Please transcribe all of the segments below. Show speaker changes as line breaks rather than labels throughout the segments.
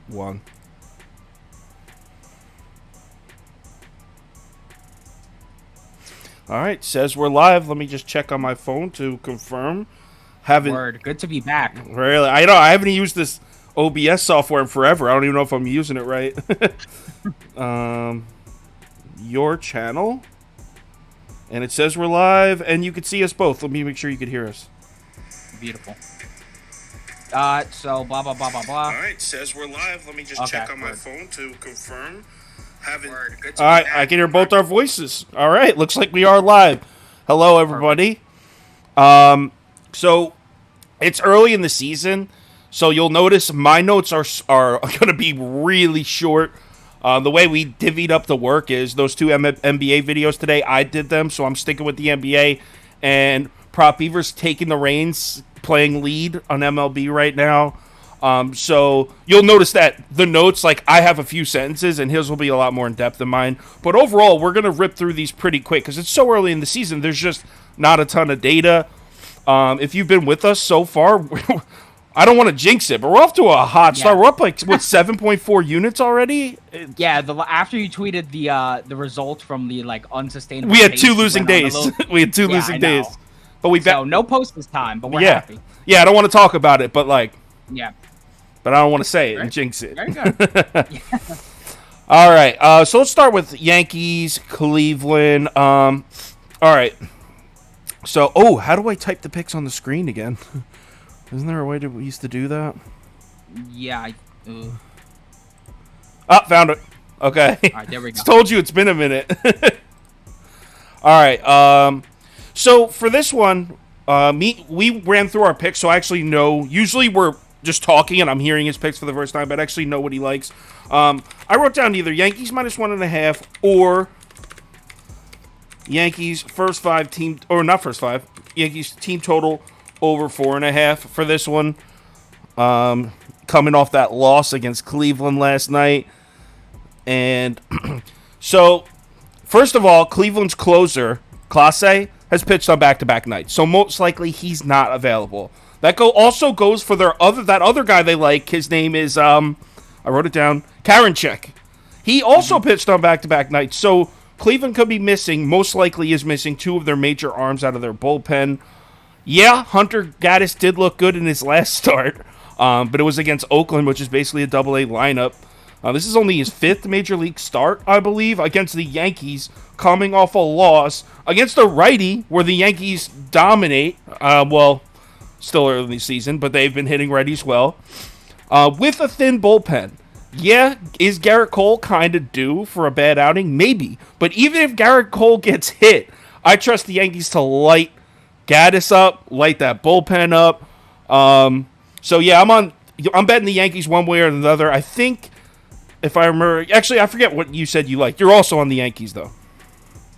1. All right, says we're live. Let me just check on my phone to confirm. Haven't
Word. Good to be back.
really. I know I haven't used this OBS software in forever. I don't even know if I'm using it right. Your channel, and it says we're live, and you can see us both. Let me make sure you can hear us.
Beautiful. So blah blah blah blah blah.
All right, says we're live. Let me just check on my phone to confirm. Haven't.
Word. Good to
All
be
right,
back.
I can hear both our voices. All right, looks like we are live. Hello, everybody. So it's early in the season, so you'll notice my notes are going to be really short. The way we divvied up the work is those two NBA videos today. I did them, so I'm sticking with the NBA, and Prop Beaver's taking the reins, playing lead on MLB right now. So you'll notice that the notes, like I have a few sentences, and his will be a lot more in depth than mine. But overall, we're gonna rip through these pretty quick because it's so early in the season. There's just not a ton of data. If you've been with us so far, I don't want to jinx it, but we're off to a hot start. We're up like what 7.4 units already.
Yeah. After you tweeted the result from the like unsustainable.
We had
pace,
two
you
losing
went on a
days.
little-
We had two
Yeah,
losing
I know.
days, but we
So no post this time, but we're
yeah,
happy.
yeah. I don't want to talk about it, but like,
Yeah.
but I don't want to say it
Right.
and jinx it.
Very good.
All right, so let's start with Yankees, Cleveland. All right. So, how do I type the picks on the screen again? Isn't there a way we used to do that?
Yeah.
Found it. Okay.
All right. There we go.
Told you it's been a minute. All right. So for this one, we ran through our picks, so I actually know. Usually we're just talking, and I'm hearing his picks for the first time, but I actually know what he likes. I wrote down either Yankees -1.5 or Yankees first five team, or not first five. Yankees team total over 4.5 for this one. Coming off that loss against Cleveland last night, and so first of all, Cleveland's closer Clase has pitched on back-to-back nights, so most likely he's not available. That also goes for that other guy they like. His name is I wrote it down, Karinchak. He also pitched on back-to-back nights, so Cleveland could be missing. Most likely is missing two of their major arms out of their bullpen. Yeah, Hunter Gaddis did look good in his last start, but it was against Oakland, which is basically a Double-A lineup. This is only his fifth major league start, I believe, against the Yankees, coming off a loss against a righty where the Yankees dominate. Still early in the season, but they've been hitting righties well. With a thin bullpen. Yeah, is Garrett Cole kind of due for a bad outing? Maybe. But even if Garrett Cole gets hit, I trust the Yankees to light Gaddis up, light that bullpen up. So yeah, I'm betting the Yankees one way or another. I think, if I remember, actually I forget what you said you liked. You're also on the Yankees though.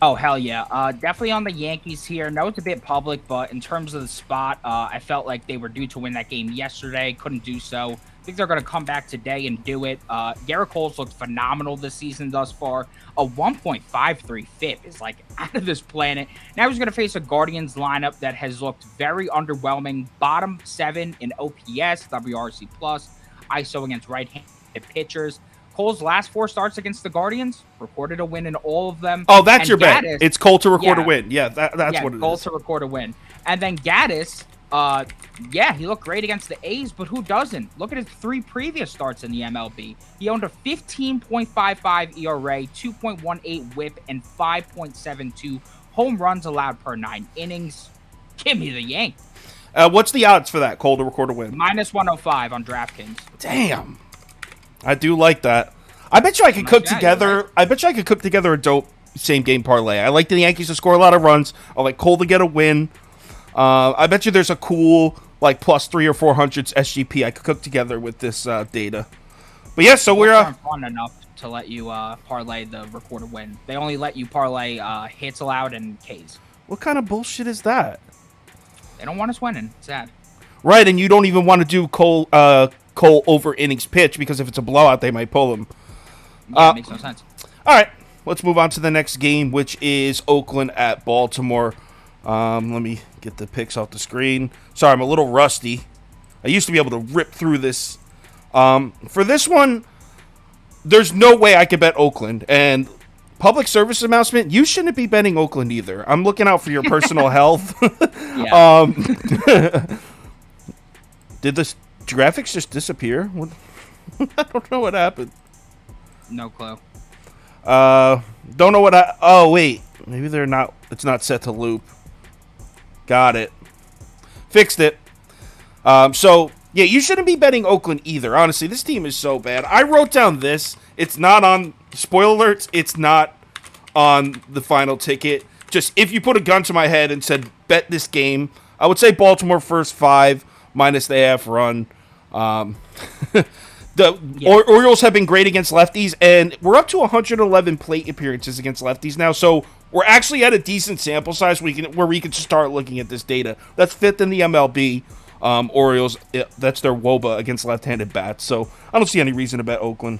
Oh, hell yeah. Definitely on the Yankees here. No, it's a bit public, but in terms of the spot, I felt like they were due to win that game yesterday. Couldn't do so. I think they're going to come back today and do it. Garrett Cole's looked phenomenal this season thus far. A 1.53 FIP is like out of this planet. Now he's going to face a Guardians lineup that has looked very underwhelming. Bottom 7 in OPS, WRC+, ISO against right-handed pitchers. Cole's last 4 starts against the Guardians, recorded a win in all of them.
Oh, that's your
Gaddis,
bet. It's Cole to record a win. Yeah, that's what it is.
Cole to record a win. And then Gaddis, he looked great against the A's, but who doesn't? Look at his 3 previous starts in the MLB. He owned a 15.55 ERA, 2.18 WHIP, and 5.72 home runs allowed per 9 innings. Give me the Yank.
What's the odds for that, Cole to record a win?
-105 on DraftKings.
Damn. I do like that. I bet you I could cook together. Right. I bet you I could cook together a dope same game parlay. I like the Yankees to score a lot of runs. I like Cole to get a win. I bet you there's a cool like +300 or 400 SGP I could cook together with this data. But yeah, so we're
fun enough to let you parlay the record a win. They only let you parlay hits allowed and Ks.
What kind of bullshit is that?
They don't want us winning. It's sad.
Right, and you don't even want to do Cole over innings pitch because if it's a blowout, they might pull him.
Yeah, it makes no sense.
All right, let's move on to the next game, which is Oakland at Baltimore. Let me get the picks off the screen. Sorry, I'm a little rusty. I used to be able to rip through this For this one, there's no way I could bet Oakland. And public service announcement, you shouldn't be betting Oakland either. I'm looking out for your personal health. Did the graphics just disappear? I don't know what happened.
No clue.
Don't know what oh, wait. Maybe they're not. It's not set to loop. Got it. Fixed it. So, yeah, you shouldn't be betting Oakland either. Honestly, this team is so bad. I wrote down this. It's not on, spoiler alerts, it's not on the final ticket. Just, if you put a gun to my head and said, bet this game, I would say Baltimore first 5 minus the half run. Orioles have been great against lefties, and we're up to 111 plate appearances against lefties now, so we're actually at a decent sample size where we can start looking at this data. That's 5th in the MLB. Orioles, that's their WOBA against left-handed bats, so I don't see any reason to bet Oakland.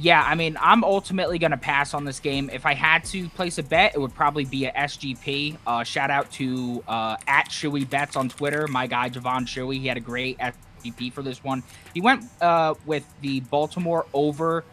Yeah, I mean, I'm ultimately going to pass on this game. If I had to place a bet, it would probably be a SGP. Shout out to at Shuey Bets on Twitter, my guy Javon Shuey. He had a great SGP for this one. He went with the Baltimore over.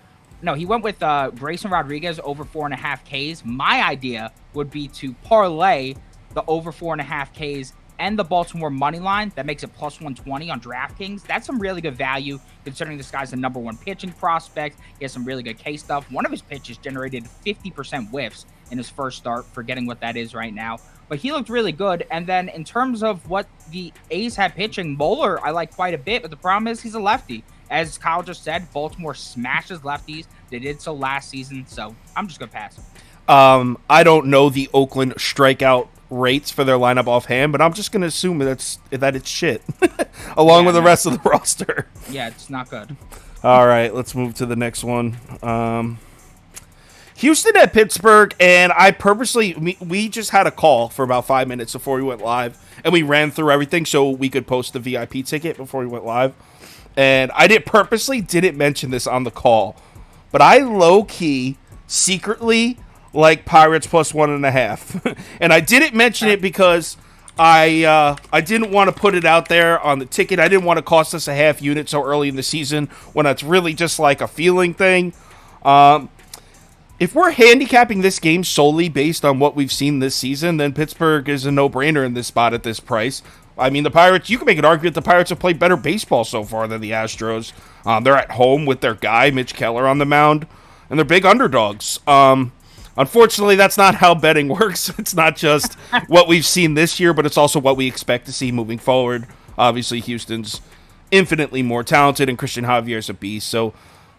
No, he went with Grayson Rodriguez over 4.5 Ks. My idea would be to parlay the over 4.5 Ks and the Baltimore money line. That makes it plus 120 on DraftKings. That's some really good value considering this guy's the number 1 pitching prospect. He has some really good K stuff. One of his pitches generated 50% whiffs in his first start, forgetting what that is right now. But he looked really good. And then in terms of what the A's had pitching, Moeller I like quite a bit, but the problem is he's a lefty. As Kyle just said, Baltimore smashes lefties. They did so last season, so I'm just going to pass.
I don't know the Oakland strikeout rates for their lineup offhand, but I'm just going to assume that it's shit, along with the rest of the roster.
Yeah, it's not good.
All right, let's move to the next one. Houston at Pittsburgh, and I purposely, we just had a call for about 5 minutes before we went live, and we ran through everything so we could post the VIP ticket before we went live. And I purposely didn't mention this on the call, but I low-key, secretly like Pirates plus 1.5. And I didn't mention it because I didn't want to put it out there on the ticket. I didn't want to cost us a half unit so early in the season when it's really just like a feeling thing. If we're handicapping this game solely based on what we've seen this season, then Pittsburgh is a no-brainer in this spot at this price. I mean, the Pirates, you can make an argument the Pirates have played better baseball so far than the Astros. They're at home with their guy, Mitch Keller, on the mound, and they're big underdogs. Unfortunately, that's not how betting works. It's not just what we've seen this year, but it's also what we expect to see moving forward. Obviously, Houston's infinitely more talented, and Christian Javier's a beast, so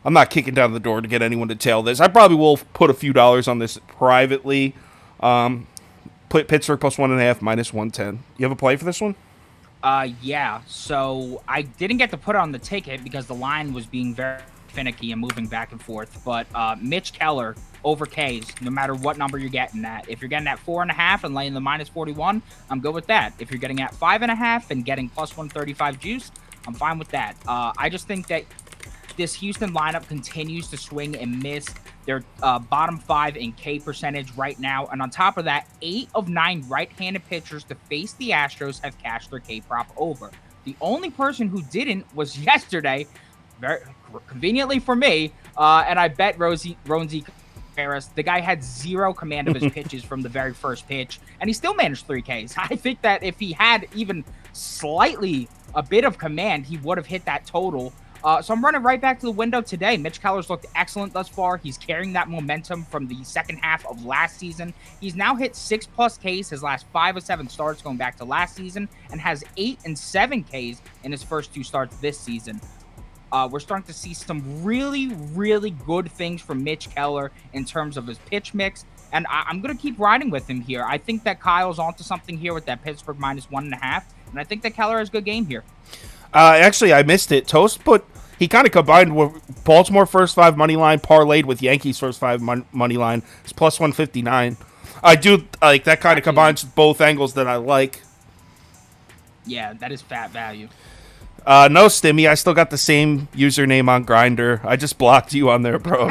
I'm not kicking down the door to get anyone to tail this. I probably will put a few dollars on this privately. Put Pittsburgh plus 1.5, minus 110. You have a play for this one?
Yeah. So I didn't get to put it on the ticket because the line was being very finicky and moving back and forth. But Mitch Keller over Ks, no matter what number you're getting at. If you're getting at 4.5 and laying the minus 41, I'm good with that. If you're getting at 5.5 and getting plus 135 juice, I'm fine with that. I just think that this Houston lineup continues to swing and miss. They're bottom 5 in K percentage right now. And on top of that, 8 of 9 right-handed pitchers to face the Astros have cashed their K prop over. The only person who didn't was yesterday, very conveniently for me, and I bet Rosie Harris. The guy had zero command of his pitches from the very first pitch, and he still managed 3 Ks. I think that if he had even slightly a bit of command, he would have hit that total. So I'm running right back to the window today. Mitch Keller's looked excellent thus far. He's carrying that momentum from the second half of last season. He's now hit 6+ Ks his last 5 of 7 starts going back to last season, and has 8 and 7 Ks in his first 2 starts this season. We're starting to see some really, really good things from Mitch Keller in terms of his pitch mix, and I'm going to keep riding with him here. I think that Kyle's onto something here with that Pittsburgh minus 1.5, and I think that Keller has a good game here.
Actually, I missed it. Toast he kind of combined with Baltimore first 5 money line parlayed with Yankees first 5 money line. It's plus 159. I do like that kind of combines both angles that I like.
Yeah, that is fat value.
No, Stimmy, I still got the same username on Grindr. I just blocked you on there, bro.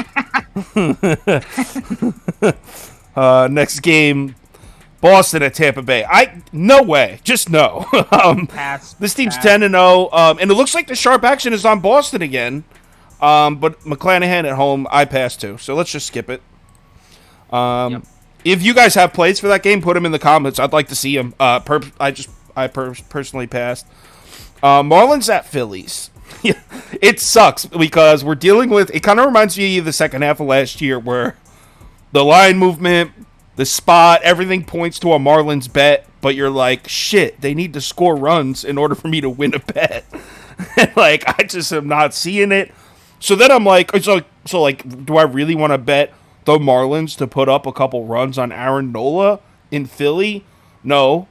Next game, Boston at Tampa Bay. No way. Just no.
Pass.
This team's 10-0, and it looks like the sharp action is on Boston again. But McClanahan at home, I pass too. So let's just skip it.
Yep.
If you guys have plays for that game, put them in the comments. I'd like to see them. I personally passed. Marlins at Phillies. It sucks because we're dealing with. It kind of reminds me of the second half of last year where the line movement, the spot, everything points to a Marlins bet, but you're like, shit, they need to score runs in order for me to win a bet. And like, I just am not seeing it. So then I'm like, do I really want to bet the Marlins to put up a couple runs on Aaron Nola in Philly? No.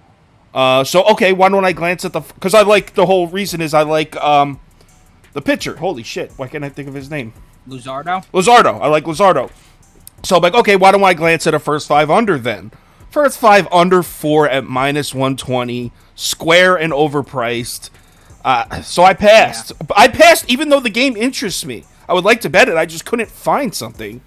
Okay, why don't I glance at because I like, the whole reason is I like the pitcher. Holy shit, why can't I think of his name?
Luzardo.
I like Luzardo. So I'm like, okay, why don't I glance at a first 5 under then? First 5 under 4 at -120, square and overpriced. So I passed. Yeah. I passed even though the game interests me. I would like to bet it. I just couldn't find something.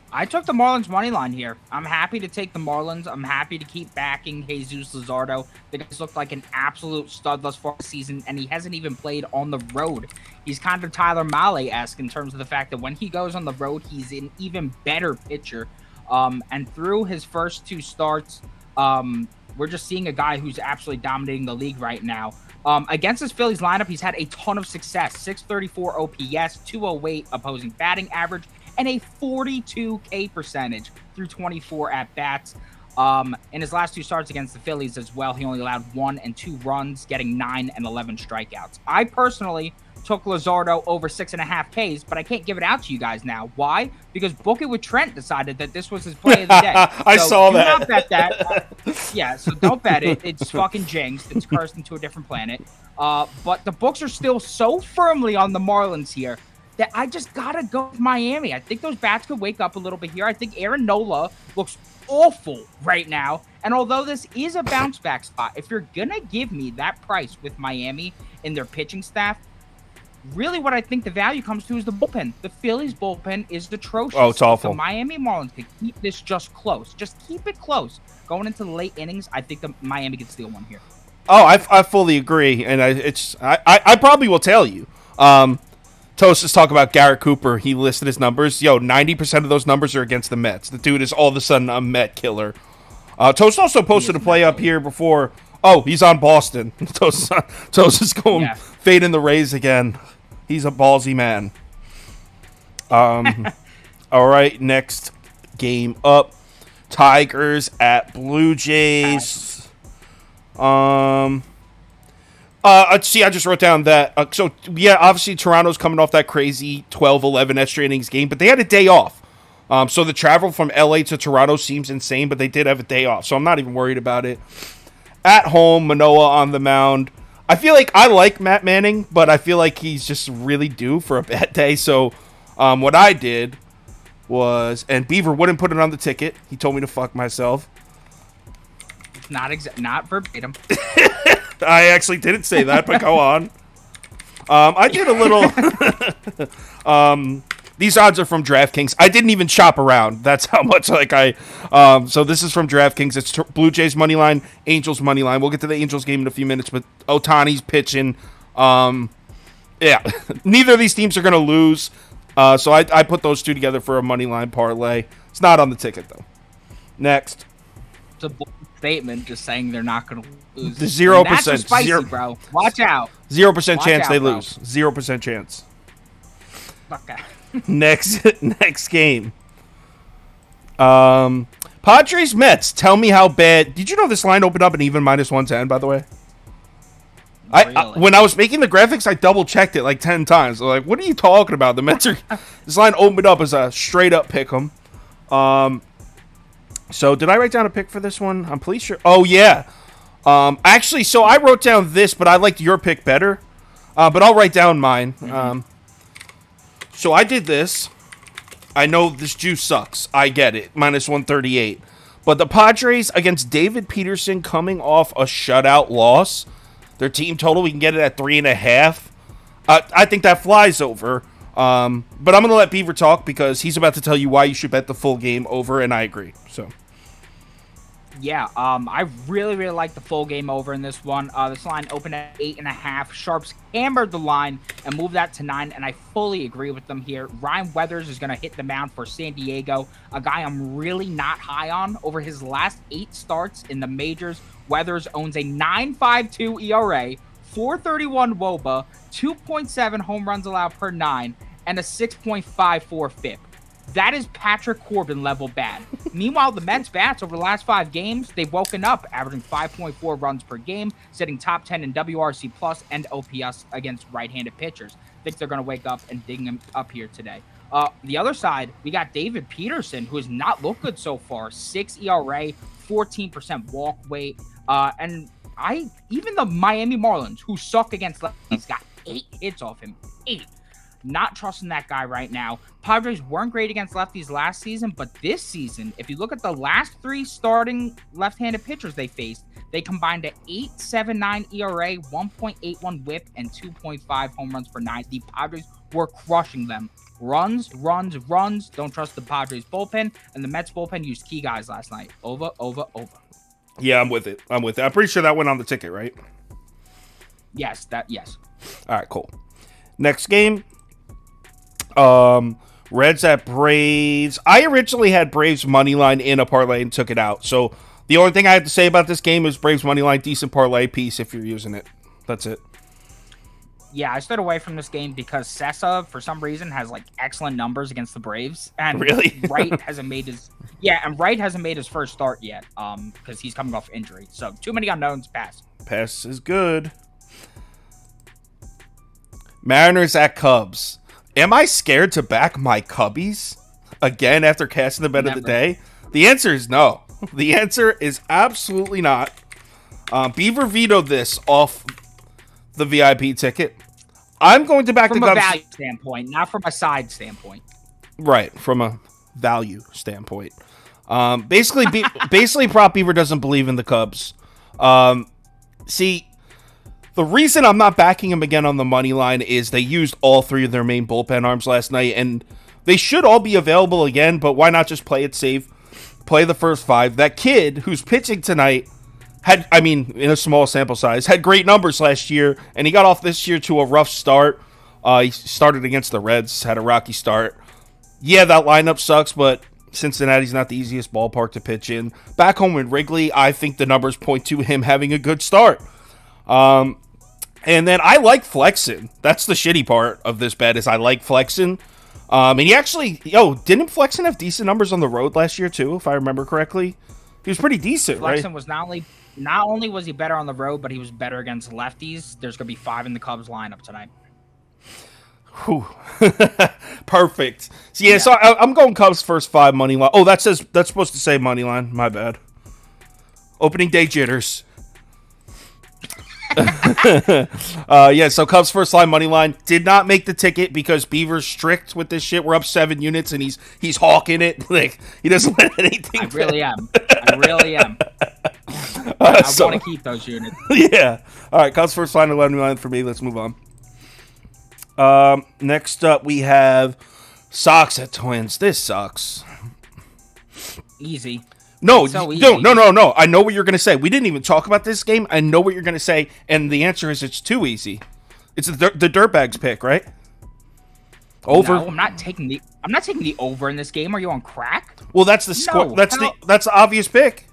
I took the Marlins money line here. I'm happy to take the Marlins. I'm happy to keep backing Jesus Luzardo. The guy's looked like an absolute stud thus far this season, and he hasn't even played on the road. He's kind of Tyler Mahle-esque in terms of the fact that when he goes on the road, he's an even better pitcher. And through his first 2 starts, we're just seeing a guy who's absolutely dominating the league right now. Against his Phillies lineup, he's had a ton of success. 634 OPS, 208 opposing batting average, and a 42 K percentage through 24 at-bats. In his last 2 starts against the Phillies as well, he only allowed 1 and 2 runs, getting 9 and 11 strikeouts. I personally took Luzardo over 6.5 Ks, but I can't give it out to you guys now. Why? Because Book It with Trent decided that this was his play of the day.
I saw that.
Do not bet that. Yeah, so don't bet it. It's fucking jinxed. It's cursed into a different planet. But the books are still so firmly on the Marlins here that I just gotta go with Miami. I think those bats could wake up a little bit here. I think Aaron Nola looks awful right now. And although this is a bounce back spot, if you're gonna give me that price with Miami and their pitching staff, really what I think the value comes to is the bullpen. The Phillies bullpen is atrocious.
Oh, it's awful.
The Miami Marlins could keep this just close. Just keep it close. Going into the late innings, I think the Miami could steal one here.
Oh, I fully agree, and I probably will tell you. Toast is talking about Garrett Cooper. He listed his numbers. 90% of those numbers are against the Mets. The dude is all of a sudden a Met killer. Toast also posted a play up here before. Oh, he's on Boston. Toast is going fading the Rays again. He's a ballsy man. All right, next game up. Tigers at Blue Jays. Let's see, I just wrote down that. Obviously Toronto's coming off that crazy 12-11 extra innings game, but they had a day off. So the travel from LA to Toronto seems insane, but they did have a day off, so I'm not even worried about it. At home, Manoah on the mound. I feel like I like Matt Manning, but I feel like he's just really due for a bad day. So what I did was, and Beaver wouldn't put it on the ticket. He told me to fuck myself.
Not verbatim.
I actually didn't say that, but go on. I did a little. These odds are from DraftKings. I didn't even shop around. That's how much so this is from DraftKings. It's Blue Jays money line, Angels money line. We'll get to the Angels game in a few minutes, but Ohtani's pitching. Neither of these teams are going to lose. So I put those two together for a money line parlay. It's not on the ticket though. Next.
It's a bold statement, just saying they're not going to lose.
0%.
That's spicy, bro. Watch out.
0% chance they lose. 0% chance.
Okay.
Next game. Padres Mets. Tell me how bad. Did you know this line opened up an even -110? By the way,
really?
When I was making the graphics, I double checked it like 10 times. I'm like, what are you talking about? The Mets are. This line opened up as a straight up pick 'em. So did I write down a pick for this one? I'm pretty sure. Oh yeah. Actually, so I wrote down this, but I liked your pick better. But I'll write down mine. Mm-hmm. So I did this. I know this juice sucks. I get it. -138. But the Padres against David Peterson coming off a shutout loss. Their team total, we can get it at 3.5. I think that flies over. But I'm going to let Beaver talk because he's about to tell you why you should bet the full game over, and I agree. So.
Yeah, I really like the full game over in this one. This line opened at 8.5. Sharps hammered the line and moved that to 9, and I fully agree with them here. Ryan Weathers is going to hit the mound for San Diego, a guy I'm really not high on. Over his last 8 starts in the majors, Weathers owns a 9.52 ERA, 4.31 WOBA, 2.7 home runs allowed per 9, and a 6.54 FIP. That is Patrick Corbin level bad. Meanwhile, the Mets bats over the last 5 games, they've woken up, averaging 5.4 runs per game, sitting top 10 in WRC plus and OPS against right-handed pitchers. I think they're going to wake up and dig him up here today. The other side, we got David Peterson, who has not looked good so far. 6 ERA, 14% walk weight, and even the Miami Marlins, who suck against lefties, got 8 hits off him. 8. Not trusting that guy right now. Padres weren't great against lefties last season, but this season, if you look at the last 3 starting left-handed pitchers they faced, they combined an 8.79 ERA, 1.81 WHIP, and 2.5 home runs per 9. The Padres were crushing them. Runs. Don't trust the Padres bullpen, and the Mets bullpen used key guys last night. Over.
Yeah, I'm with it. I'm pretty sure that went on the ticket, right?
Yes.
All right, cool. Next game. Reds at Braves. I originally had Braves money line in a parlay and took it out. So the only thing I have to say about this game is Braves money line, decent parlay piece if you're using it. That's it.
Yeah, I stayed away from this game because Sessa, for some reason, has like excellent numbers against the Braves, and
really?
Wright hasn't made his first start yet, because he's coming off injury. So too many unknowns. Pass
is good. Mariners at Cubs. Am I scared to back my Cubbies again after casting the bet of the day? The answer is no. The answer is absolutely not. Beaver vetoed this off the VIP ticket. I'm going to back the Cubs.
From a value standpoint, not from a side standpoint.
Right, from a value standpoint. Basically, Prop Beaver doesn't believe in the Cubs. See, the reason I'm not backing him again on the money line is they used all 3 of their main bullpen arms last night, and they should all be available again, but why not just play it safe? Play the first 5. That kid who's pitching tonight in a small sample size, had great numbers last year, and he got off this year to a rough start. He started against the Reds, had a rocky start. Yeah, that lineup sucks, but Cincinnati's not the easiest ballpark to pitch in. Back home in Wrigley, I think the numbers point to him having a good start. And then I like Flexen. That's the shitty part of this bet is I like Flexen. And he actually, didn't Flexen have decent numbers on the road last year too, if I remember correctly? He was pretty decent,
Flexen
right?
was not only was he better on the road, but he was better against lefties. There's going to be 5 in the Cubs lineup tonight.
Whew. Perfect. So I'm going Cubs first 5 money line. Oh, that's supposed to say money line. My bad. Opening day jitters. So Cubs first line money line did not make the ticket because Beaver's strict with this shit. We're up 7 units and he's hawking it. Like he doesn't let anything.
I really am. I want to keep those units.
Yeah. All right. Cubs first line money line for me. Let's move on. Next up we have Sox at Twins. This sucks.
Easy.
No. I know what you're going to say. We didn't even talk about this game. I know what you're going to say, and the answer is it's too easy. It's the Dirtbags pick, right? Over.
No, I'm not taking the over in this game. Are you on crack?
Well, that's the score. That's the obvious pick.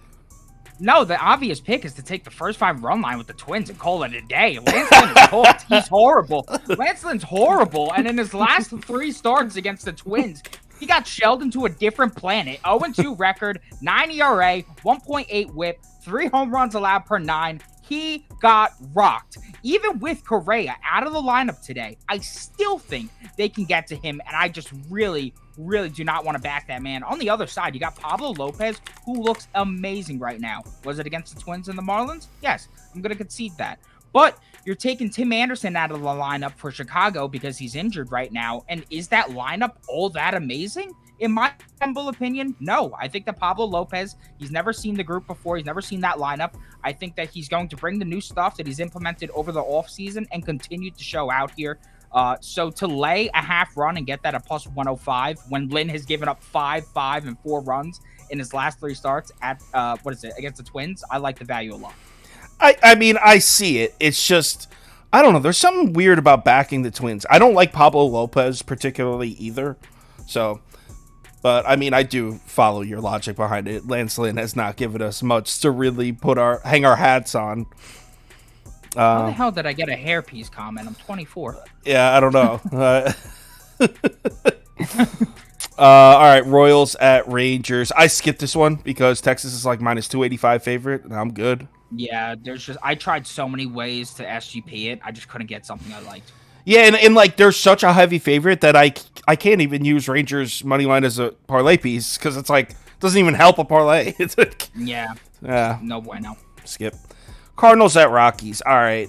No, the obvious pick is to take the first 5 run line with the Twins and call it a day. Lance Lynn is cold. He's horrible. Lance Lynn's horrible, and in his last 3 starts against the Twins, he got shelled into a different planet. 0-2 record, 9 ERA, 1.8 WHIP, 3 home runs allowed per 9. He got rocked. Even with Correa out of the lineup today, I still think they can get to him, and I just really do not want to back that man. On the other side, you got Pablo Lopez, who looks amazing right now. Was it against the Twins and the Marlins? Yes, I'm going to concede that. But you're taking Tim Anderson out of the lineup for Chicago because he's injured right now. And is that lineup all that amazing? In my humble opinion, no. I think that Pablo Lopez, he's never seen the group before. He's never seen that lineup. I think that he's going to bring the new stuff that he's implemented over the offseason and continue to show out here. So to lay a half run and get that at plus 105 when Lynn has given up 5, 5, and 4 runs in his last 3 starts at against the Twins. I like the value a lot.
I mean, I see it. It's just, I don't know. There's something weird about backing the Twins. I don't like Pablo Lopez particularly either. So, but I mean, I do follow your logic behind it. Lance Lynn has not given us much to really hang our hats on.
How the hell did I get a hairpiece comment? I'm 24.
Yeah, I don't know. All right, Royals at Rangers. I skipped this one because Texas is like minus 285 favorite, and I'm good.
Yeah, I tried so many ways to SGP it. I just couldn't get something I liked.
Yeah, and like there's such a heavy favorite that I can't even use Rangers money line as a parlay piece because it's like doesn't even help a parlay. It's like,
yeah, no bueno.
Skip. Cardinals at Rockies. All right.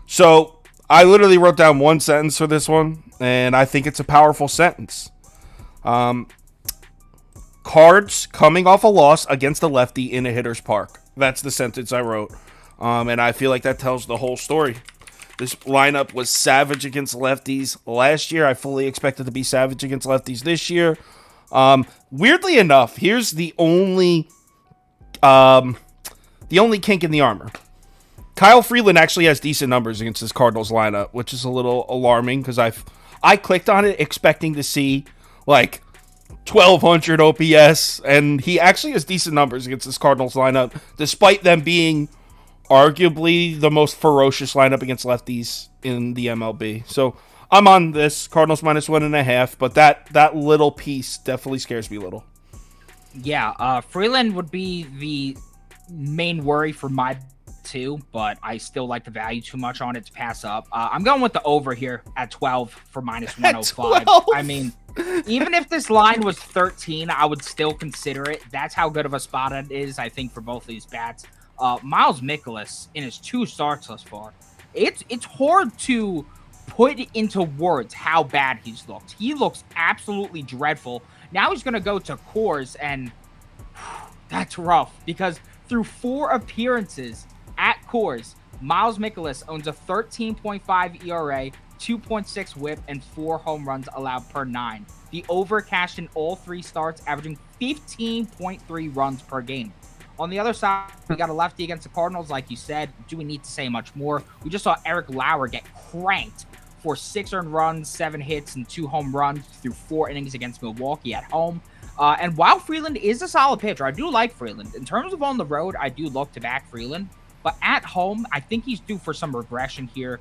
So I literally wrote down one sentence for this one, and I think it's a powerful sentence. Cards coming off a loss against a lefty in a hitter's park. That's the sentence I wrote. And I feel like that tells the whole story. This lineup was savage against lefties last year. I fully expect it to be savage against lefties this year. Weirdly enough, here's the only kink in the armor. Kyle Freeland actually has decent numbers against this Cardinals lineup, which is a little alarming because I clicked on it expecting to see like 1,200 OPS, and he actually has decent numbers against this Cardinals lineup, despite them being arguably the most ferocious lineup against lefties in the MLB. So I'm on this Cardinals minus 1.5, but that little piece definitely scares me a little.
Yeah, Freeland would be the main worry for my too, but I still like the value too much on it to pass up. I'm going with the over here at 12 for minus 105. I mean, even if this line was 13, I would still consider it. That's how good of a spot it is, I think, for both of these bats. Miles Mikolas, in his 2 starts thus far, it's hard to put into words how bad he's looked. He looks absolutely dreadful. Now he's going to go to Coors, and that's rough because through 4 appearances at Coors, Miles Mikolas owns a 13.5 ERA, 2.6 whip, and 4 home runs allowed per 9. The over cashed in all 3 starts, averaging 15.3 runs per game. On the other side, we got a lefty against the Cardinals, like you said. Do we need to say much more? We just saw Eric Lauer get cranked for 6 earned runs, 7 hits, and 2 home runs through 4 innings against Milwaukee at home. And while Freeland is a solid pitcher, I do like Freeland. In terms of on the road, I do look to back Freeland. But at home, I think he's due for some regression here.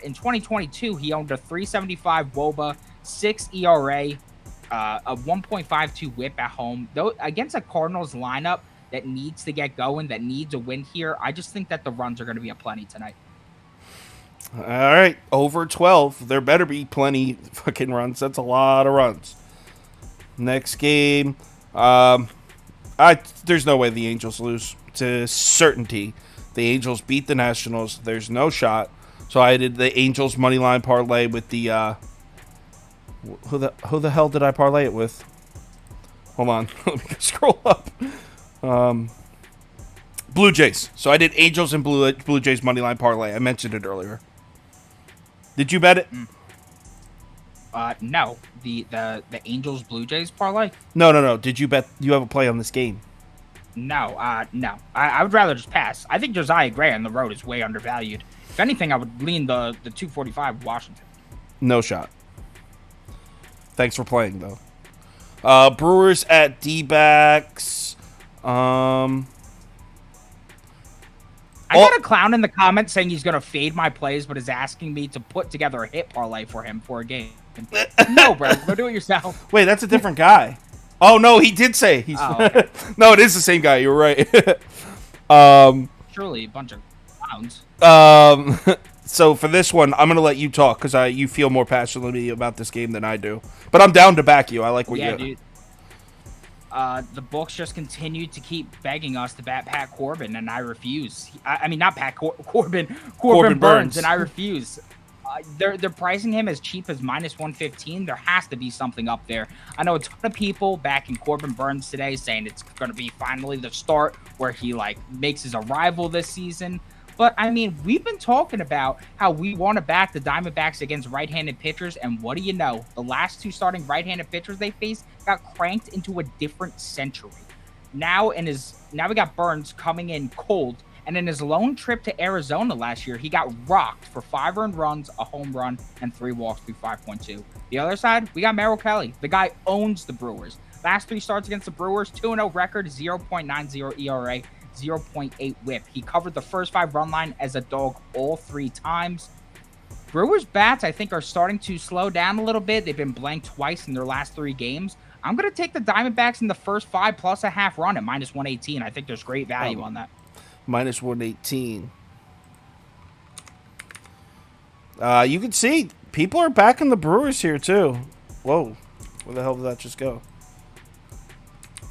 In 2022, he owned a 3.75 WOBA, 6 ERA, a 1.52 whip at home. Though against a Cardinals lineup that needs to get going, that needs a win here, I just think that the runs are going to be aplenty tonight.
All right, over 12. There better be plenty fucking runs. That's a lot of runs. Next game, there's no way the Angels lose. It's a certainty. The Angels beat the Nationals. There's no shot. So I did the Angels money line parlay with the who the hell did I parlay it with? Hold on, let me scroll up. Blue Jays. So I did Angels and Blue Jays money line parlay. I mentioned it earlier. Did you bet it?
No. The Angels Blue Jays parlay?
No. Did you bet? You have a play on this game?
No. I would rather just pass. I think Josiah Gray on the road is way undervalued. If anything, I would lean the 245 Washington.
No shot. Thanks for playing, though. Brewers at D-backs.
I got a clown in the comments saying he's going to fade my plays, but is asking me to put together a hit parlay for him for a game. No, bro. Go do it yourself.
Wait, that's a different guy. Oh, no, he did say.
Okay.
No, it is the same guy. You're right.
Surely a bunch of clowns.
So for this one, I'm going to let you talk because you feel more passionately about this game than I do. But I'm down to back you. I like what you...
Dude. The books just continue to keep begging us to bat Pat Corbin, and I refuse. I mean, not Pat Corbin Burns, and I refuse. They're pricing him as cheap as minus 115. There has to be something up there. I know a ton of people backing Corbin Burns today saying it's going to be finally the start where he like makes his arrival this season. But, I mean, we've been talking about how we want to back the Diamondbacks against right-handed pitchers, and what do you know? The last two starting right-handed pitchers they faced got cranked into a different century. Now we got Burns coming in cold, and in his lone trip to Arizona last year, he got rocked for 5 earned runs, a home run, and 3 walks through 5.2. The other side, we got Merrill Kelly. The guy owns the Brewers. Last 3 starts against the Brewers, 2-0 record, 0.90 ERA, 0.8 whip. He covered the first 5 run line as a dog all 3 times. Brewers bats, I think, are starting to slow down a little bit. They've been blanked twice in their last 3 games. I'm going to take the Diamondbacks in the first 5 plus a half run at minus 118. I think there's great value on that.
Minus 118. You can see people are backing the Brewers here, too. Whoa. Where the hell did that just go?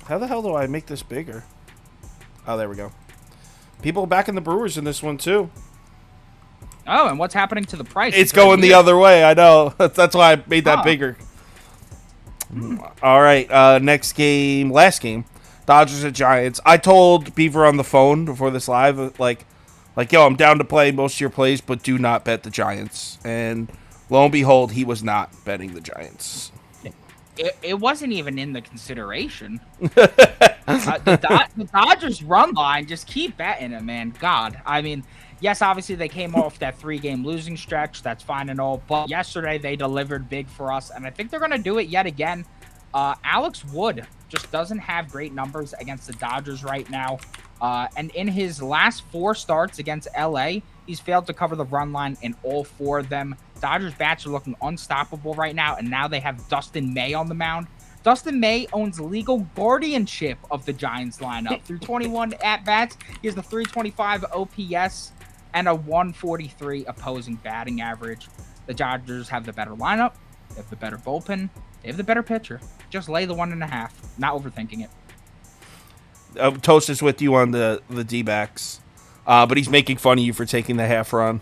How the hell do I make this bigger? Oh, there we go. People are backing the Brewers in this one, too.
Oh, and what's happening to the price?
It's going the other way, I know. That's why I made that bigger. All right, next game, last game, Dodgers at Giants. I told Beaver on the phone before this live, like, yo, I'm down to play most of your plays, but do not bet the Giants. And lo and behold, he was not betting the Giants.
It wasn't even in the consideration. The Dodgers run line, just keep betting it, man. God, I mean, yes, obviously they came off that 3-game losing stretch. That's fine and all. But yesterday they delivered big for us, and I think they're going to do it yet again. Alex Wood just doesn't have great numbers against the Dodgers right now. And in his last 4 starts against LA, he's failed to cover the run line in all 4 of them. Dodgers bats are looking unstoppable right now, and now they have Dustin May on the mound. Dustin May owns legal guardianship of the Giants lineup. Through 21 at-bats, he has the 325 OPS and a 143 opposing batting average. The Dodgers have the better lineup, they have the better bullpen, they have the better pitcher. Just lay the 1.5. Not overthinking it.
Toast is with you on the D-backs. But he's making fun of you for taking the half run.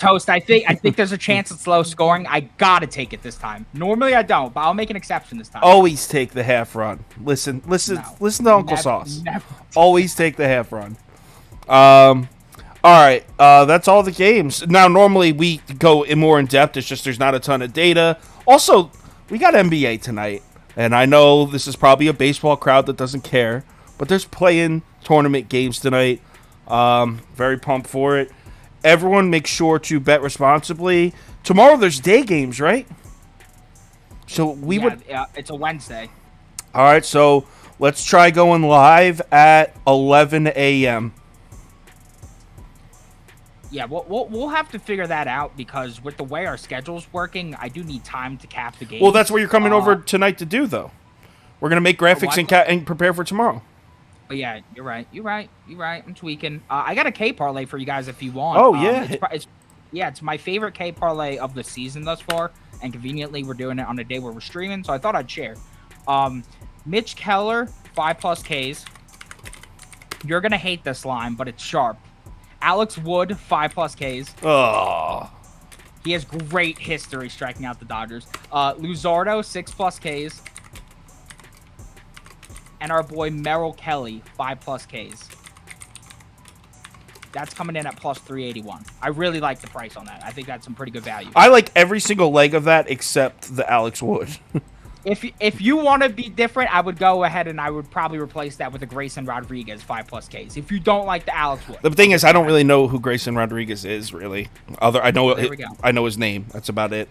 Toast, I think there's a chance it's low scoring. I gotta take it this time. Normally I don't, but I'll make an exception this time.
Always take the half run. Listen to Uncle Sauce.
Never.
Always take the half run. All right, that's all the games. Now, normally we go more in depth. It's just there's not a ton of data. Also, we got NBA tonight, and I know this is probably a baseball crowd that doesn't care, but there's play-in tournament games tonight. Very pumped for it. Everyone make sure to bet responsibly. Tomorrow there's day games, right? So
it's a Wednesday.
All right, so let's try going live at 11 a.m.
Yeah, we'll have to figure that out because with the way our schedule's working, I do need time to cap the game.
Well, that's what you're coming over tonight to do, though. We're gonna make graphics and prepare for tomorrow.
But yeah, you're right. I'm tweaking. I got a K parlay for you guys if you want.
Oh, yeah.
It's my favorite K parlay of the season thus far. And conveniently, we're doing it on a day where we're streaming. So I thought I'd share. Mitch Keller, 5+ Ks. You're going to hate this line, but it's sharp. Alex Wood, 5+ Ks.
Oh.
He has great history striking out the Dodgers. Luzardo, 6+ Ks. And our boy Merrill Kelly, 5+ Ks. That's coming in at plus 381. I really like the price on that. I think that's some pretty good value.
I like every single leg of that except the Alex Wood.
If you want to be different, I would go ahead and I would probably replace that with a Grayson Rodriguez 5+ Ks. If you don't like the Alex Wood.
The thing is, I don't really know who Grayson Rodriguez is, really. I know his name. That's about it.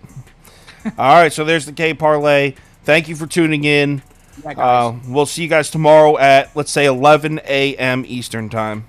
All right, so there's the K parlay. Thank you for tuning in.
Yeah,
we'll see you guys tomorrow at, let's say, 11 a.m. Eastern time.